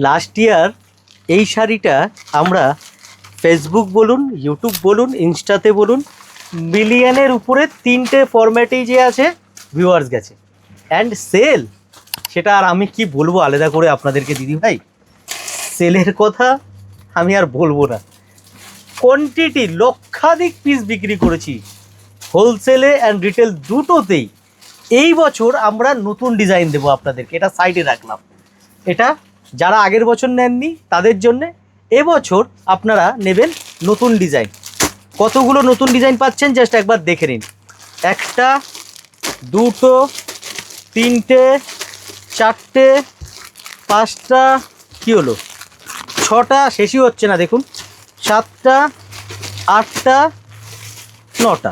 Last year এই শাড়িটা আমরা ফেসবুক বলুন, ইউটিউব বলুন, ইনস্টাতে বলুন, মিলিয়নের উপরে 3টে ফরম্যাটেই যে আছে ভিউয়ার্স গেছে। অ্যান্ড সেল, সেটা আর আমি কি বলবো আলাদা করে আপনাদেরকে দিদিভাই, সেলের কথা আমি আর বলবো না। কোয়ান্টিটি লক্ষাধিক পিস বিক্রি করেছি হোলসেলে অ্যান্ড রিটেল দুটোতেই। এই বছর আমরা নতুন ডিজাইন দেবো আপনাদেরকে, এটা সাইডে রাখলাম। এটা যারা আগের বছর নেননি তাদের জন্যে, এবছর আপনারা নেবেন নতুন ডিজাইন। কতগুলো নতুন ডিজাইন পাচ্ছেন জাস্ট একবার দেখে নিন। 1টা 2টো 3টে 4টে 5টা, কী হলো 6টা, শেষই হচ্ছে না দেখুন, 7টা 8টা 9টা,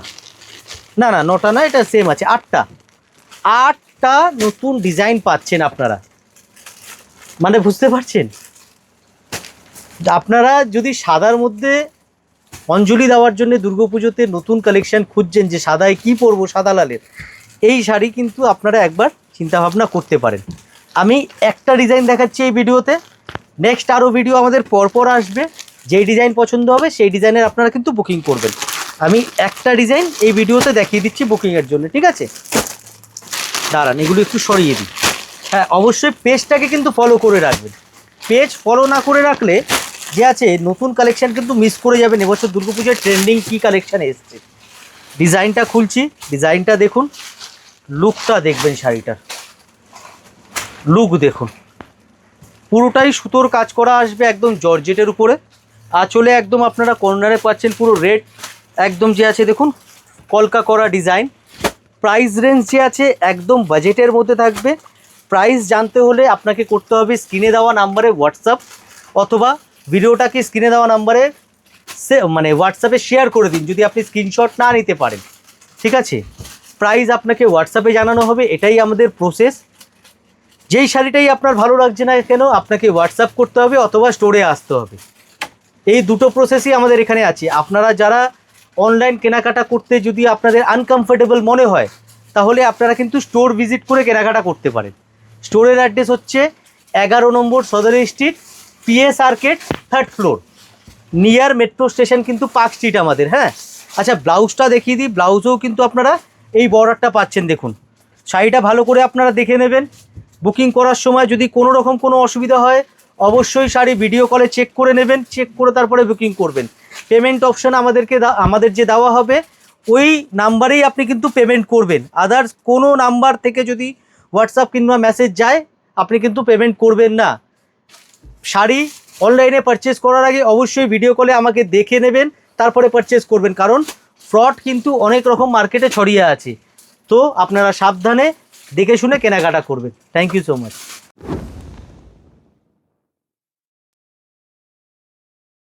না 9টা না, এটা সেম আছে 8টা নতুন ডিজাইন পাচ্ছেন আপনারা। মানে বুঝতে পারছেন, আপনারা যদি সাদার মধ্যে অঞ্জলি দেওয়ার জন্য দুর্গাপুজোতে নতুন কালেকশন খুঁজছেন যে সাদায় কি পরবো, সাদা লালের, এই শাড়ি কিন্তু আপনারা একবার চিন্তাভাবনা করতে পারেন। আমি একটা ডিজাইন দেখাচ্ছি এই ভিডিওতে, নেক্সট আরও ভিডিও আমাদের পরপর আসবে, যেই ডিজাইন পছন্দ হবে সেই ডিজাইনের আপনারা কিন্তু বুকিং করবেন। আমি একটা ডিজাইন এই ভিডিওতে দেখিয়ে দিচ্ছি বুকিংয়ের জন্য, ঠিক আছে? দাঁড়ান, এগুলো একটু সরিয়ে দিই। হ্যাঁ, অবশ্যই পেজটাকে কিন্তু ফলো করে রাখবেন। পেজ ফলো না করে রাখলে যে আছে নতুন কালেকশান কিন্তু মিস করে যাবেন। এবছর দুর্গাপুজোর ট্রেন্ডিং কী কালেকশান এসছে। ডিজাইনটা খুলছি, ডিজাইনটা দেখুন, লুকটা দেখবেন, শাড়িটার লুক দেখুন, পুরোটাই সুতোর কাজ করা আসবে একদম জর্জেটের উপরে। আঁচলে একদম আপনারা কর্নারে পাচ্ছেন পুরো রেড একদম যে আছে দেখুন কলকা করা ডিজাইন। প্রাইস রেঞ্জ যে আছে একদম বাজেটের মধ্যে থাকবে। প্রাইস জানতে হলে আপনাকে করতে হবে স্ক্রিনে দেওয়া নাম্বারে হোয়াটসঅ্যাপ, অথবা ভিডিওটাকে স্ক্রিনে দেওয়া নাম্বারে হোয়াটসঅ্যাপে শেয়ার করে দিন যদি আপনি স্ক্রিনশট না নিতে পারেন, ঠিক আছে? প্রাইস আপনাকে হোয়াটসঅ্যাপে জানানো হবে, এটাই আমাদের প্রসেস। যেই শাড়িটাই আপনার ভালো লাগছে না কেন আপনাকে হোয়াটসঅ্যাপ করতে হবে অথবা স্টোরে আসতে হবে। এই দুটো প্রসেসই আমাদের এখানে আছে। আপনারা যারা অনলাইন কেনাকাটা করতে যদি আপনাদের আনকমফোর্টেবল মনে হয়, তাহলে আপনারা কিন্তু স্টোর ভিজিট করে কেনাকাটা করতে পারেন। স্টোরের অ্যাড্রেস হচ্ছে 11 নম্বর সদর street, PS arcade, 3rd floor, near metro station কিন্তু পার্ক স্ট্রিট আমাদের। হ্যাঁ, আচ্ছা, ব্লাউজটা দেখিয়ে দিই। ব্লাউজেও কিন্তু আপনারা এই বর্ডারটা পাচ্ছেন দেখুন। শাড়িটা ভালো করে আপনারা দেখে নেবেন। বুকিং করার সময় যদি কোনো রকম কোনো অসুবিধা হয় অবশ্যই শাড়ি ভিডিও কলে চেক করে নেবেন, চেক করে তারপরে বুকিং করবেন। পেমেন্ট অপশন আমাদের যে দেওয়া হবে ওই নাম্বারেই আপনি কিন্তু পেমেন্ট করবেন। আদার্স কোনো নাম্বার থেকে যদি হোয়াটসঅ্যাপ কিংবা মেসেজ যায় আপনি কিন্তু পেমেন্ট করবেন না। শাড়ি অনলাইনে পারচেস করার আগে অবশ্যই ভিডিও কলে আমাকে দেখে নেবেন, তারপরে পারচেস করবেন, কারণ ফ্রড কিন্তু অনেক রকম মার্কেটে ছড়িয়ে আছে। তো আপনারা সাবধানে দেখে শুনে কেনাকাটা করবেন। Thank you so much.